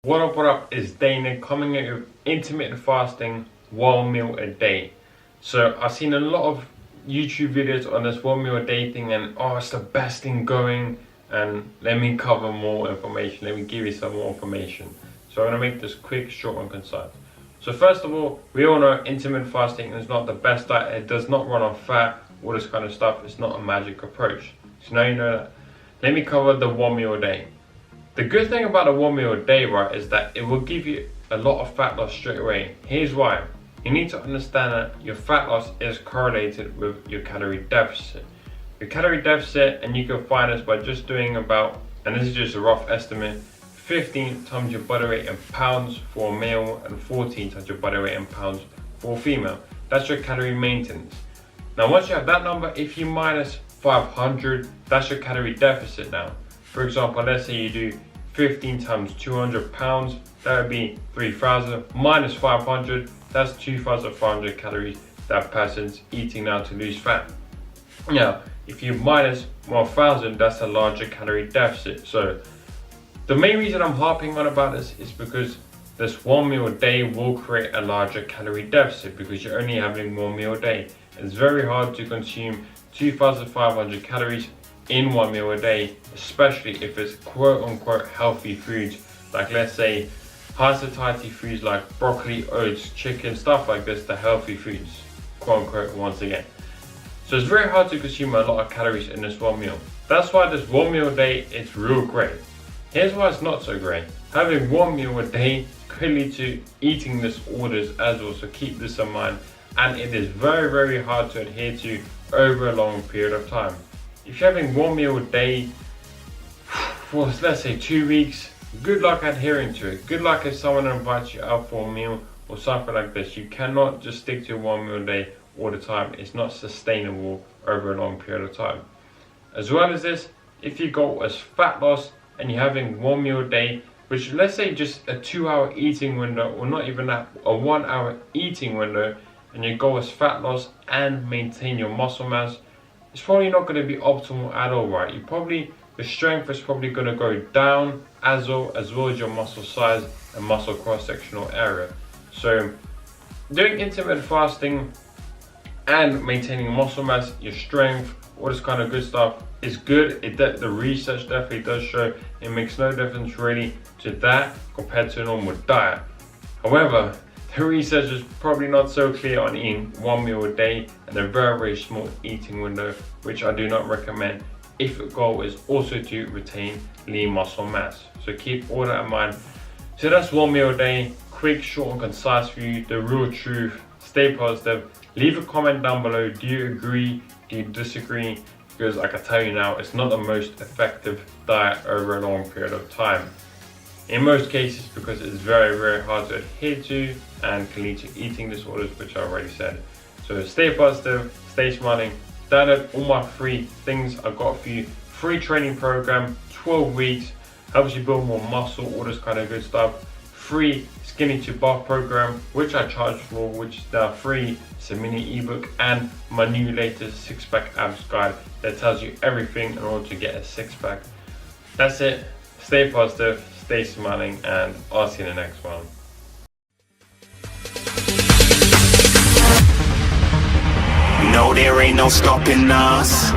What up, is Dane coming at you with intermittent fasting, 1 meal a day. So I've seen a lot of YouTube videos on this 1 meal a day thing and it's the best thing going, and let me cover more information, let me give you some more information. So I'm going to make this quick, short and concise. So first of all, we all know intermittent fasting is not the best diet. It does not run on fat, all this kind of stuff. It's not a magic approach. So now you know that. Let me cover the 1 meal a day. The good thing about the 1 meal a day, right, is that it will give you a lot of fat loss straight away. Here's why. You need to understand that your fat loss is correlated with your calorie deficit. Your calorie deficit, and you can find this by just doing about, and this is just a rough estimate, 15 times your body weight in pounds for a male and 14 times your body weight in pounds for a female. That's your calorie maintenance. Now once you have that number, if you minus 500, that's your calorie deficit now. For example, let's say you do 15 times 200 pounds, that would be 3,000 minus 500, that's 2,500 calories that person's eating now to lose fat. Now, if you minus 1,000, that's a larger calorie deficit. So the main reason I'm harping on about this is because this 1 meal a day will create a larger calorie deficit because you're only having 1 meal a day. It's very hard to consume 2,500 calories in 1 meal a day, especially if it's quote unquote healthy foods, like let's say high satiety foods like broccoli, oats, chicken, stuff like this, the healthy foods, quote unquote, once again. So it's very hard to consume a lot of calories in this 1 meal. That's why this 1 meal a day is real great. Here's why it's not so great. Having 1 meal a day could lead to eating disorders as well, so keep this in mind, and it is very, very hard to adhere to over a long period of time. If you're having 1 meal a day for, let's say, 2 weeks, good luck adhering to it. Good luck if someone invites you out for a meal or something like this. You cannot just stick to 1 meal a day all the time. It's not sustainable over a long period of time. As well as this, if you go as fat loss and you're having 1 meal a day, which let's say just a 2-hour eating window, or not even that, a 1 hour eating window, and you go as fat loss and maintain your muscle mass, it's probably not going to be optimal at all, right? The strength is probably going to go down as well as your muscle size and muscle cross-sectional area. So doing intermittent fasting and maintaining muscle mass, your strength, all this kind of good stuff is good. The research definitely does show it makes no difference really to that compared to a normal diet. However, the research is probably not so clear on eating 1 meal a day and a very, very small eating window, which I do not recommend if your goal is also to retain lean muscle mass. So keep all that in mind. So that's 1 meal a day, quick, short and concise for you, the real truth. Stay positive. Leave a comment down below. Do you agree? Do you disagree? Because I can tell you now, it's not the most effective diet over a long period of time. In most cases, because it's very, very hard to adhere to and can lead to eating disorders, which I already said. So stay positive, stay smiling. Download all my free things I've got for you. Free training program, 12 weeks, helps you build more muscle, all this kind of good stuff. Free skinny to buff program, which I charge for, which is now free. It's a mini ebook, and my new latest 6-pack abs guide that tells you everything in order to get a 6-pack. That's it. Stay positive, stay smiling, and I'll see you in the next one. No, there ain't no stopping us.